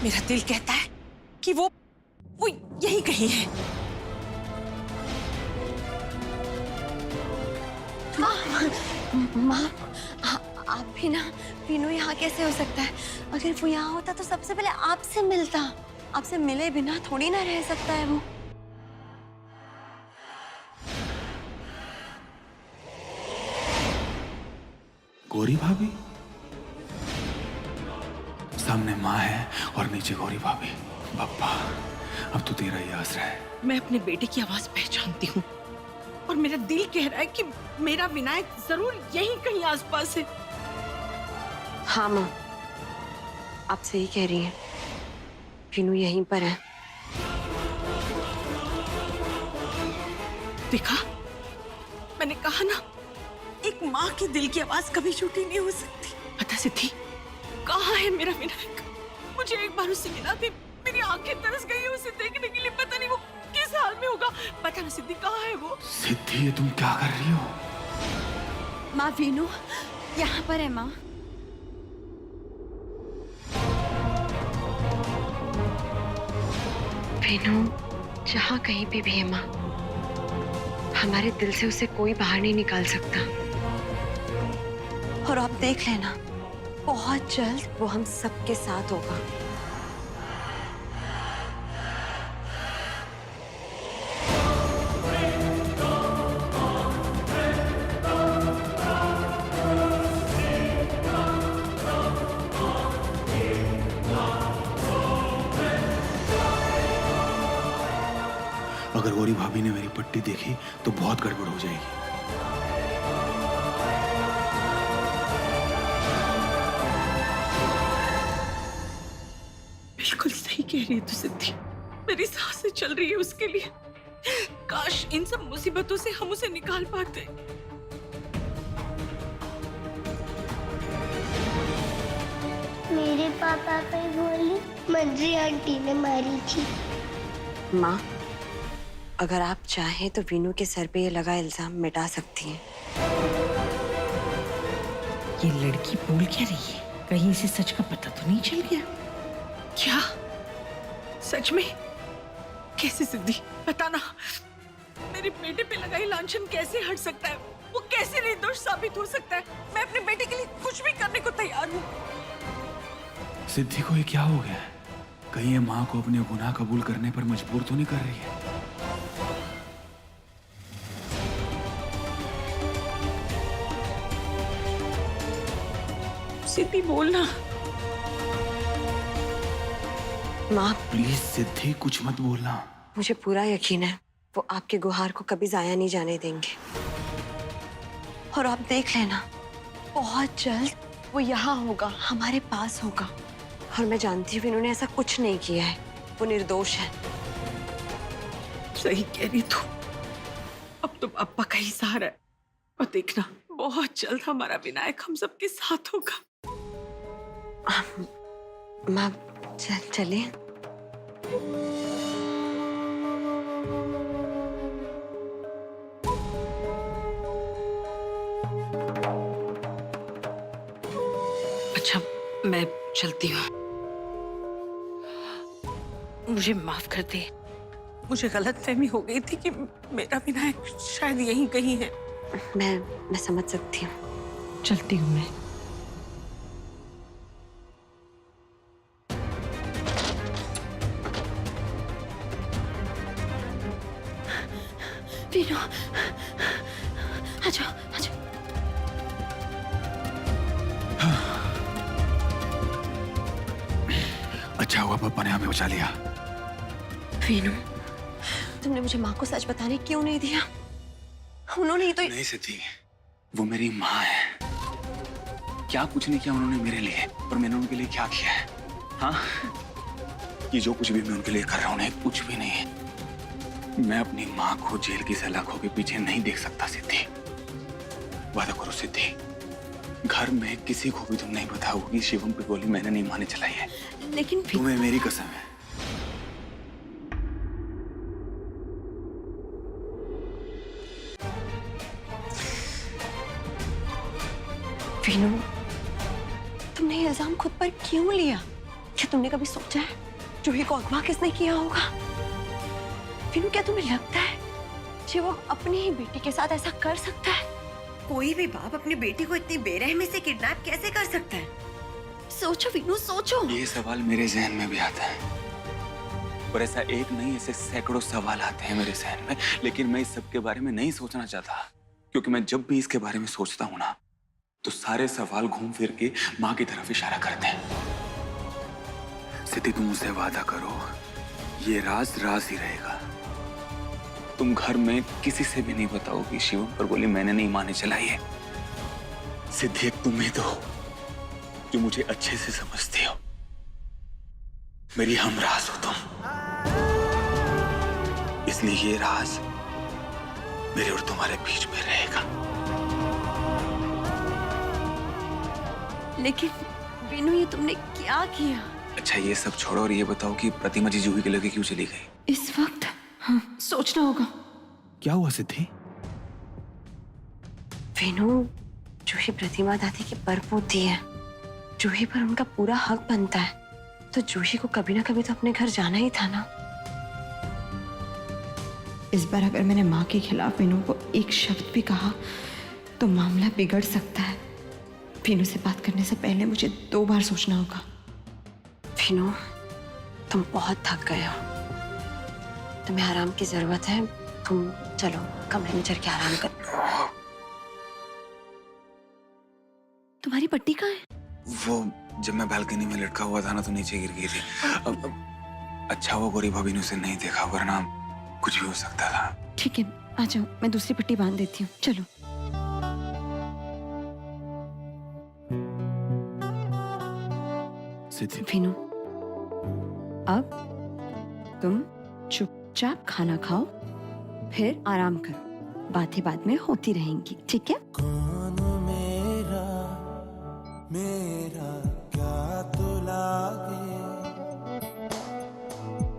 मेरा दिल कहता है कि वो यही कहीं है। माँ, आप भी ना, वीनू यहाँ कैसे हो सकता है? अगर वो यहाँ होता तो सबसे पहले आपसे मिलता। आपसे मिले बिना थोड़ी ना रह सकता है वो। गौरी भाभी? सामने माँ है और नीचे गौरी भाभी। पप्पा, अब तो तेरा ही आसरा है। मैं अपने बेटे की आवाज पहचानती हूँ और मेरा दिल कह रहा है कि मेरा विनायक जरूर यहीं कहीं आसपास है। हाँ माँ, आप सही कह रही हैं। वीनू यहीं पर है। देखा, मैंने कहा ना, एक माँ के दिल की आवाज कभी झूठी नहीं हो सकती। पता सिद्धि, कहाँ है मेरा विनायक? मुझे एक बार उससे मिला थी, मेरी आंखें तरस गई है उसे देखने के लिए। पता नहीं वो किस हाल में होगा। पता ना सिद्धि, कहाँ है वो? सिद्धि, ये तुम क्या कर रही हो? माँ, वीनू यहाँ पर है माँ। वीनू जहाँ कहीं पे भी है माँ, हमारे दिल से उसे कोई बाहर नहीं निकाल सकता। और आप देख लेना, बहुत जल्द वो हम सबके साथ होगा। अगर गौरी भाभी ने मेरी पट्टी देखी तो बहुत गड़बड़ हो जाएगी। बिल्कुल सही कह रही है तू सिद्धि। मेरी सांसें चल रही है उसके लिए। काश इन सब मुसीबतों से हम उसे निकाल पाते। मेरे पापा पे बोली मंजी आंटी ने मारी थी। माँ, अगर आप चाहें तो वीनू के सर पे ये लगा इल्जाम मिटा सकती हैं। ये लड़की बोल क्या रही है? कहीं इसे सच का पता तो नहीं चल गया? क्या सच में? कैसे सिद्धि, बताना। मेरे बेटे पे लगा ये लांछन कैसे हट सकता है? वो कैसे निर्दोष साबित हो सकता है? मैं अपने बेटे के लिए कुछ भी करने को तैयार हूँ। सिद्धि को ये क्या हो गया है? कहीं ये माँ को अपने गुनाह कबूल करने पर मजबूर तो नहीं कर रही है? सिद्धि बोलना। माँ, प्लीज सिद्धि, कुछ मत बोलना। मुझे पूरा यकीन है वो आपके गुहार को कभी जाया नहीं जाने देंगे। और आप देख लेना, बहुत जल्द वो यहाँ होगा, हमारे पास होगा। और मैं जानती हूँ इन्होंने ऐसा कुछ नहीं किया है, वो निर्दोष है। सही कह रही तू। अब तो पापा का ही सहारा है। और देखना, बहुत जल्द हमारा विनायक हम सबके साथ होगा। माँ, चलिए। अच्छा, मैं चलती हूँ। मुझे माफ कर दे। मुझे गलतफहमी हो गई थी कि मेरा विनायक शायद यहीं कहीं है। मैं समझ सकती हूँ। चलती हूँ मैं। वीनू, आ जाओ, आ जाओ। अच्छा हुआ पापा ने हमें बचा लिया। वीनू, तुमने मुझे माँ को सच बताने क्यों नहीं दिया? उन्होंने ही तो। नहीं सिद्धि, वो मेरी माँ है। क्या कुछ नहीं किया उन्होंने मेरे लिए, और मैंने उनके लिए क्या किया है? हाँ, ये जो कुछ भी मैं उनके लिए कर रहा हूँ ना, कुछ भी नहीं है। मैं अपनी माँ को जेल की सलाखों के पीछे नहीं देख सकता सिद्धि। वादा करो सिद्धि, घर में किसी को भी तुम नहीं बताओगी शिवम पे गोली मैंने नहीं मारने चलाई है। लेकिन तुम्हें मेरी कसम है। वीनू, तुमने ये इल्जाम खुद पर क्यों लिया? क्या तुमने कभी सोचा है जूही को अगवा किसने किया होगा? विनू, क्या तुम्हें लगता है कि वो अपनी ही बेटी के साथ ऐसा कर सकता है? कोई भी बाप अपनी बेटी को इतनी बेरहमी से किडनैप कैसे कर सकता है? सोचो विनू, सोचो। ये सवाल मेरे जहन में भी आता है, और ऐसा एक नहीं, ऐसे सैकड़ों सवाल आते हैं मेरे जहन में, लेकिन मैं इस सब के बारे में नहीं सोचना चाहता, क्योंकि मैं जब भी इसके बारे में सोचता हूँ ना, तो सारे सवाल घूम फिर के माँ की तरफ इशारा करते हैं। सिद्धि, तुम मुझसे वादा करो, ये राज राज ही रहेगा। तुम घर में किसी से भी नहीं बताओगी शिवम पर गोली मैंने नहीं मारने चलाई है। सिद्धि, एक तुम ही तो हो जो मुझे अच्छे से समझती हो, मेरी हमराज हो तुम, इसलिए ये राज मेरे और तुम्हारे बीच में रहेगा। लेकिन विनू, ये तुमने क्या किया? अच्छा, ये सब छोड़ो और ये बताओ कि प्रतिमा जी जूही के लगे क्यों चली गई? इस वक्त हाँ, सोचना होगा। क्या हुआ सिद्धि? विनू, जूही प्रतिमा दादी की परपोती है, जूही पर उनका पूरा हक बनता है, तो जूही को कभी ना कभी तो अपने घर जाना ही था ना। इस बार अगर मैंने माँ के खिलाफ विनू को एक शब्द भी कहा तो मामला बिगड़ सकता है। विनू से बात करने से पहले मुझे 2 बार सोचना होगा। विनू, तुम बहुत थक गए हो, तुम्हें आराम की जरूरत है। तुम चलो कमरे में चल के आराम करो। तुम्हारी पट्टी कहाँ है? वो जब मैं बालकनी में लटका हुआ था ना, तो नीचे गिर गई थी। अच्छा हुआ गौरी भाभी ने उसे नहीं देखा, वरना कुछ भी हो सकता था। ठीक है, आ जाओ, मैं दूसरी पट्टी बांध देती हूँ। चलो। सिद्धि, विनू, अब तुम चुपचाप खाना खाओ, फिर आराम करो, बातें बाद में होती रहेंगी, ठीक है? कौन मेरा मेरा क्या तो लागे,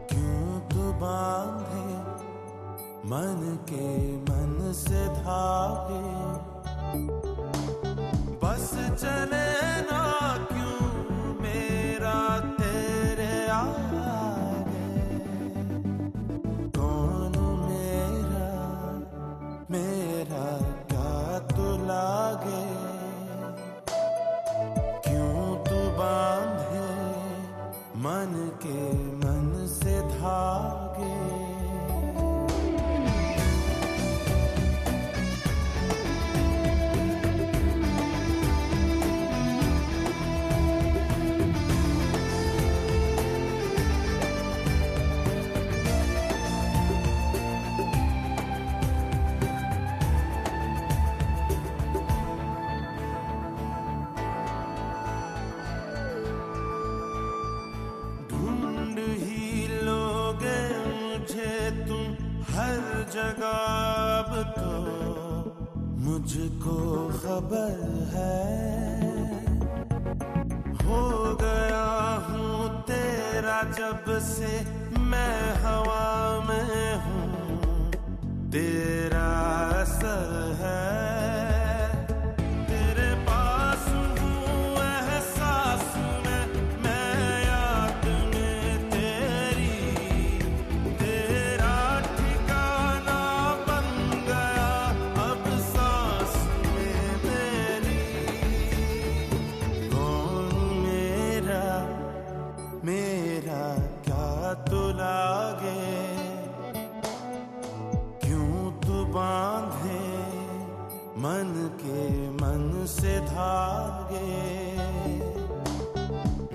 क्यों तू बांधे मन के मन से धागे, बस चले ना क्यों मेरा तेरे आगे। कौन मेरा मेरा क्या तो लागे, क्यों तू बांधे मन के मन से धागे। ढूंढ ही लोगे मुझे तुम हर जगह, अब तो मुझको खबर है। हो गया हूँ तेरा जब से मैं हवा में हूँ, तेरा असर है। तेरे पास हूँ एहसास में, मैं याद में तेरी, तेरा ठिकाना बन गया अब सांस में मेरी। कौन मेरा मेरा क्या तो लागे, क्यों तू बांधे मन के मन से धागे,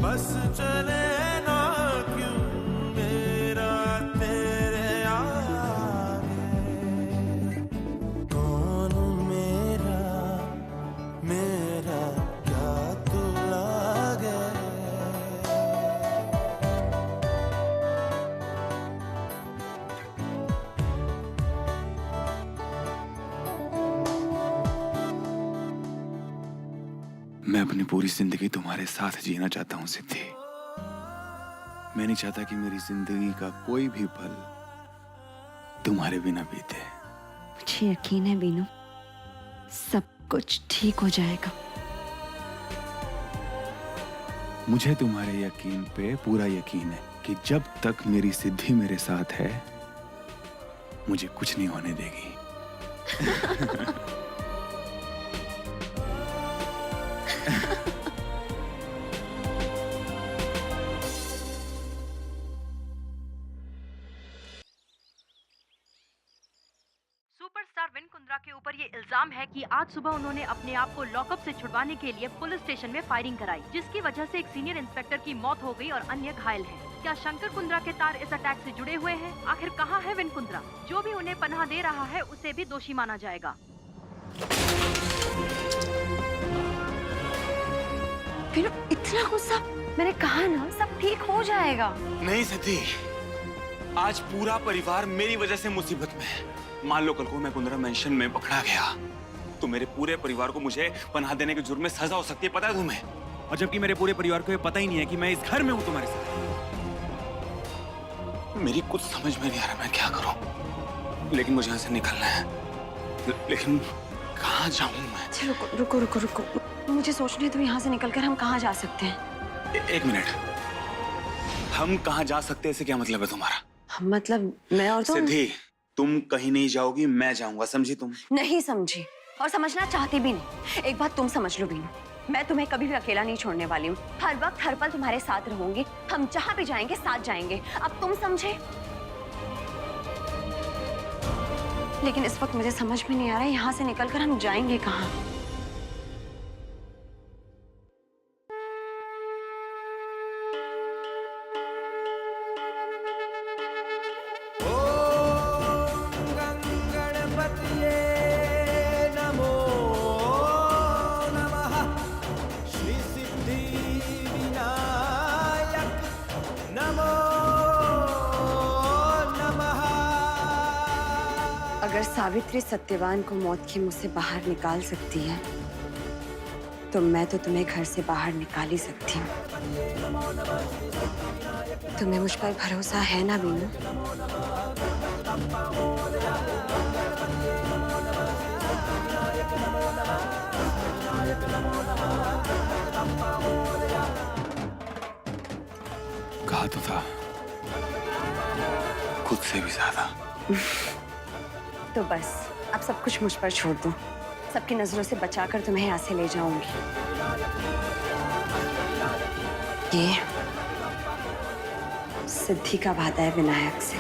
बस चले ना क्यों मेरा तेरे आगे। कौन मेरा मेरा क्या तो लागे। मैं अपनी पूरी जिंदगी तुम्हारे साथ जीना चाहता हूँ सिद्धि। मैं नहीं चाहता कि मेरी जिंदगी का कोई भी पल तुम्हारे बिना बीते। मुझे यकीन है बीनू, सब कुछ ठीक हो जाएगा। मुझे तुम्हारे यकीन पे पूरा यकीन है कि जब तक मेरी सिद्धि मेरे साथ है मुझे कुछ नहीं होने देगी। सुपरस्टार विन कुंद्रा के ऊपर ये इल्जाम है कि आज सुबह उन्होंने अपने आप को लॉकअप से छुड़वाने के लिए पुलिस स्टेशन में फायरिंग कराई, जिसकी वजह से एक सीनियर इंस्पेक्टर की मौत हो गई और अन्य घायल हैं। क्या शंकर कुंद्रा के तार इस अटैक से जुड़े हुए हैं? आखिर कहाँ है विन कुंद्रा? जो भी उन्हें पनाह दे रहा है उसे भी दोषी माना जाएगा। फिर इतना गुस्सा? मैंने कहा ना सब ठीक हो जाएगा। नहीं सिद्धि, आज पूरा परिवार मेरी वजह से मुसीबत में है। मान लो कल को मैं कुंद्रा मेंशन में पकड़ा गया तो मेरे पूरे परिवार को मुझे पनाह देने के जुर्म में सजा हो सकती है, पता है तुम्हें? और जबकि मेरे पूरे परिवार को ये पता ही नहीं है कि मैं इस घर में हूँ तुम्हारे साथ। मेरी कुछ समझ में नहीं आ रहा मैं क्या करूं, लेकिन मुझे यहाँ से निकलना है। लेकिन कहाँ जाऊं मैं? चलो रुको रुको रुको रुको, मुझे सोचने दो यहाँ से निकलकर हम कहाँ जा सकते हैं। एक मिनट, हम कहाँ जा सकते हैं इसे क्या मतलब है तुम्हारा? मतलब मैं और तुम? सिद्धि, तुम कहीं नहीं जाओगी, मैं जाऊंगा, समझी तुम? नहीं समझी और समझना चाहती भी नहीं। एक बात तुम समझ लो बीनू, मैं तुम्हें कभी भी अकेला नहीं छोड़ने वाली हूँ। हर वक्त हर पल तुम्हारे साथ रहूंगी। हम जहाँ भी जाएंगे साथ जाएंगे। अब तुम समझे? लेकिन इस वक्त मुझे समझ में नहीं आ रहा है यहाँ से निकलकर हम जाएंगे कहाँ। अगर सावित्री सत्यवान को मौत के मुंह से बाहर निकाल सकती है तो मैं तो तुम्हें घर से बाहर निकाल ही सकती हूँ। तुम्हें मुझ पर भरोसा है ना बीनू? कहा तो था, खुद से भी ज्यादा। तो बस अब सब कुछ मुझ पर छोड़ दो। सबकी नजरों से बचाकर तुम्हें यहाँ से ले जाऊंगी। ये सिद्धि का वादा है विनायक से।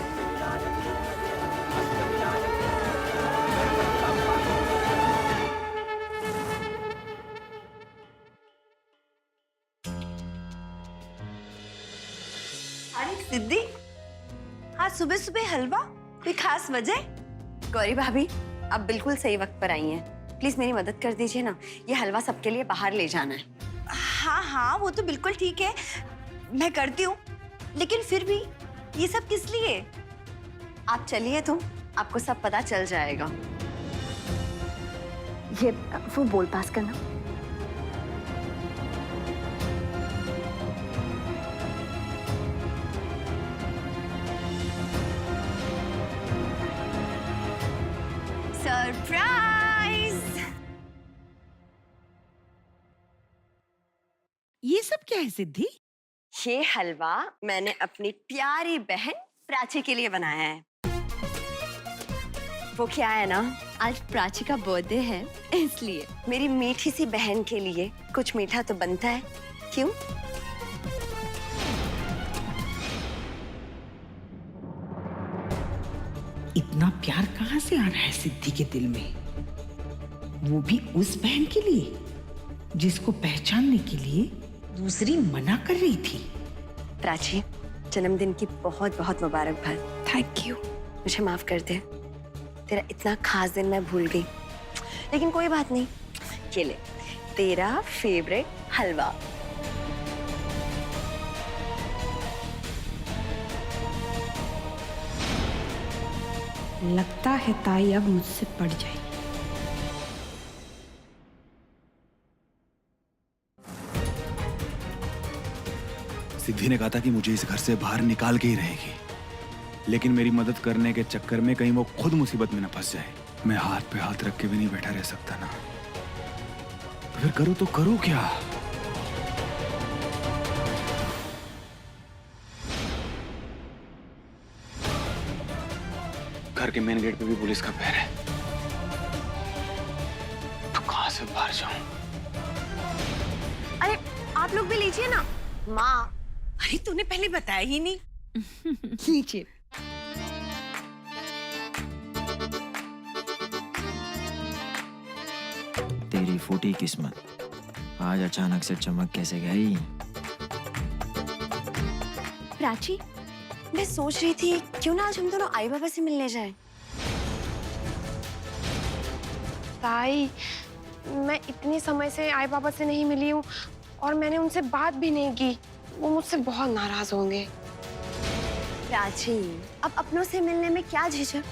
अरे सिद्धि, आज सुबह सुबह हलवा? कोई खास वजह? गौरी भाभी, आप बिल्कुल सही वक्त पर आई हैं। प्लीज मेरी मदद कर दीजिए ना, ये हलवा सबके लिए बाहर ले जाना है। हाँ हाँ, वो तो बिल्कुल ठीक है, मैं करती हूँ। लेकिन फिर भी ये सब किस लिए? आप चलिए तुम, आपको सब पता चल जाएगा। ये वो बोल पास करना। सरप्राइज! ये सब क्या है सिद्धि? ये हलवा मैंने अपनी प्यारी बहन प्राची के लिए बनाया है। वो क्या है ना, आज प्राची का बर्थडे है, इसलिए मेरी मीठी सी बहन के लिए कुछ मीठा तो बनता है, क्यों? इतना प्यार कहाँ से आ रहा है सिद्धि के दिल में? वो भी उस बहन के लिए जिसको पहचानने के लिए दूसरी मना कर रही थी। प्राची, जन्मदिन की बहुत बहुत मुबारकबाद। Thank you. मुझे माफ कर दे, तेरा इतना खास दिन मैं भूल गई। लेकिन कोई बात नहीं, ये ले तेरा फेवरेट हलवा। लगता है ताई अब मुझसे पड़ जाएगी। सिद्धि ने कहा था कि मुझे इस घर से बाहर निकाल के ही रहेगी, लेकिन मेरी मदद करने के चक्कर में कहीं वो खुद मुसीबत में न फंस जाए। मैं हाथ पे हाथ रख के भी नहीं बैठा रह सकता ना। तो फिर करूँ तो करूँ क्या? घर के मेन गेट पे भी पुलिस का पैर है, तो कहां से बाहर जाऊं? अरे आप लोग भी लीजिए ना। माँ, अरे तूने पहले बताया ही नहीं। लीजिए। तेरी फूटी किस्मत आज अचानक से चमक कैसे गई? प्राची, मैं सोच रही थी क्यों ना आज हम दोनों आई बाबा से मिलने जाएं। ताई, मैं इतने समय से आई बाबा से नहीं मिली हूँ और मैंने उनसे बात भी नहीं की। वो मुझसे बहुत नाराज होंगे। प्राची, अब अपनों से मिलने में क्या झिझक?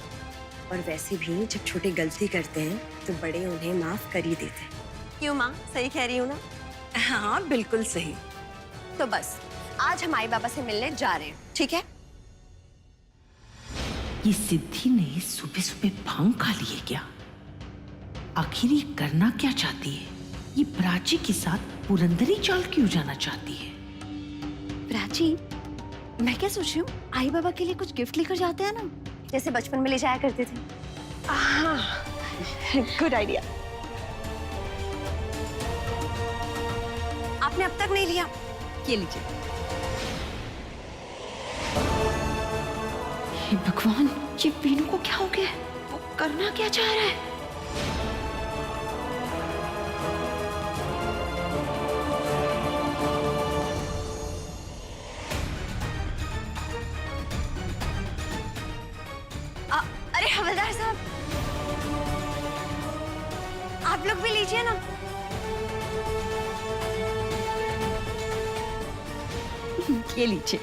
और वैसे भी जब छोटे गलती करते हैं तो बड़े उन्हें माफ कर ही देते हैं। क्यों माँ, सही कह रही हूँ ना? हाँ बिल्कुल सही। तो बस आज हम आई बाबा से मिलने जा रहे हैं, ठीक है? ये सिद्धि ने सुबह सुबह भांग खा लिए क्या? आखिर ये करना क्या चाहती है? ये प्राची के साथ पुरंदरी चाल क्यों जाना चाहती है? प्राची, मैं क्या सोच रही हूँ, आई बाबा के लिए कुछ गिफ्ट लेकर जाते हैं ना, जैसे बचपन में ले जाया करते थे। हाँ, गुड आइडिया। आपने अब तक नहीं लिया, ये लीजिए। हे भगवान, ये वीनू को क्या हो गया? वो करना क्या चाह रहा है? अरे हवलदार साहब, आप लोग भी लीजिए ना। ये लीजिए।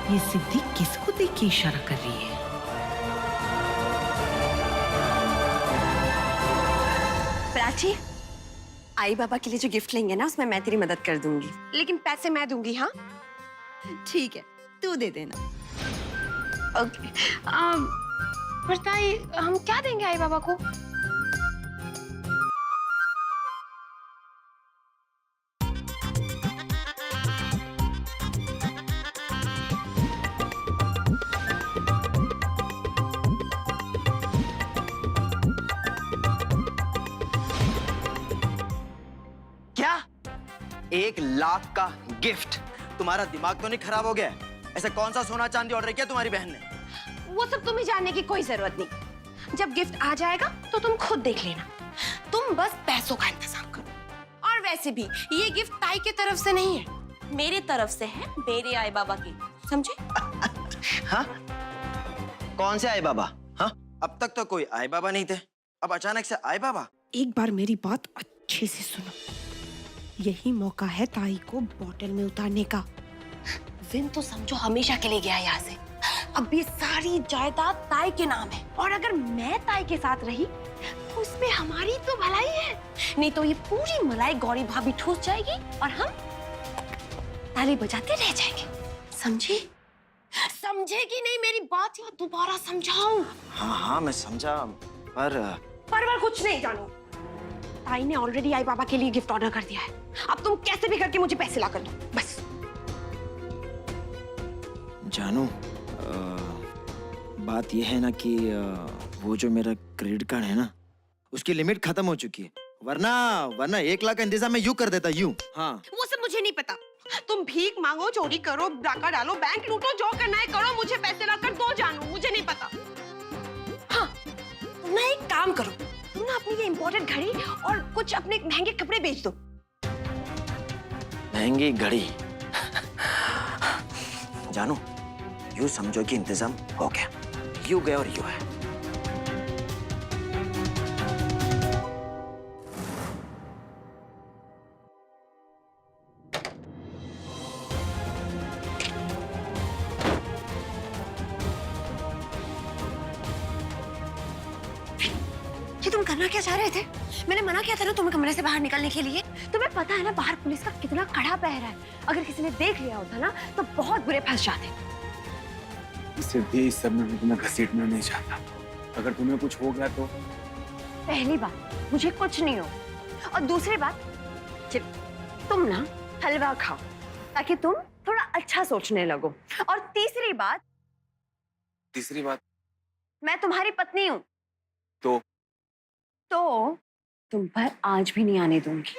ये सिद्धि किसको देख के इशारा कर रही है? प्राची, आई बाबा के लिए जो गिफ्ट लेंगे ना, उसमें मैं तेरी मदद कर दूंगी। लेकिन पैसे मैं दूंगी। हाँ ठीक है, तू दे देना। ओके। पर ताई, हम क्या देंगे आई बाबा को? क्या 1,00,000 का गिफ्ट? तुम्हारा दिमाग तो नहीं खराब हो गया है? ऐसा कौन सा सोना चांदी ऑर्डर किया तुम्हारी बहन ने? वो सब तुम्हें जानने की कोई जरूरत नहीं। जब गिफ्ट आ जाएगा तो तुम खुद देख लेना। तुम बस पैसों का इंतजाम करो। और वैसे भी ये गिफ्ट ताई की तरफ से नहीं है, मेरी तरफ से है, मेरे आई बाबा की। समझे? हाँ? कौन से आई बाबा? हाँ? अब तक तो कोई आई बाबा नहीं थे, अब अचानक से आई बाबा? एक बार मेरी बात अच्छे से सुनो। यही मौका है ताई को बॉटल में उतारने का। विन तो समझो हमेशा के लिए गया यहाँ से। अब ये सारी जायदाद ताई के नाम है, और अगर मैं ताई के साथ रही तो उसमें हमारी तो भलाई है। नहीं तो ये पूरी मलाई गौरी भाभी ठूस जाएगी और हम ताली बजाते रह जाएंगे। समझे? समझेगी नहीं मेरी बात, या दोबारा समझाऊं? हाँ हाँ मैं समझा, पर कुछ नहीं जानू। ताई ने ऑलरेडी आई बाबा के लिए गिफ्ट ऑर्डर कर दिया है। अब तुम कैसे भी करके मुझे पैसे ला कर दो, बस। जानू, बात यह है ना कि वो जो मेरा क्रेडिट कार्ड है ना, उसकी लिमिट खत्म हो चुकी है। वरना 1,00,000 का इंतजाम मैं यूं कर देता, यूं। हाँ, वो सब मुझे नहीं पता। तुम भीख मांगो, चोरी करो, डाका डालो, बैंक लूटो, जो करना है करो, मुझे पैसे ला कर दो जानू, मुझे नहीं पता। हाँ, तुम ना एक काम करो, तुम ना अपनी ये इम्पोर्टेड घड़ी और कुछ अपने महंगे कपड़े बेच दो। महंगी घड़ी? जानू, यूं समझो कि इंतजाम हो गया। यूं गए और यूं है। ये तुम करना क्या चाह रहे थे? मैंने मना किया था ना तुम्हें कमरे से बाहर निकलने के लिए। तुम्हें पता है ना बाहर पुलिस का कितना कड़ा पहरा है। अगर किसी ने देख लिया होता ना तो बहुत बुरे फंस जाते। सिद्धि, इस सब में मैं तुम्हें घसीटना नहीं चाहता। अगर तुम्हें कुछ हो गया तो? पहली बात, मुझे कुछ नहीं हो, और दूसरी बात, तुम ना हलवा खाओ ताकि तुम थोड़ा अच्छा सोचने लगो। और तीसरी बात, मैं तुम्हारी पत्नी हूँ तो तुम पर आज भी नहीं आने दूंगी।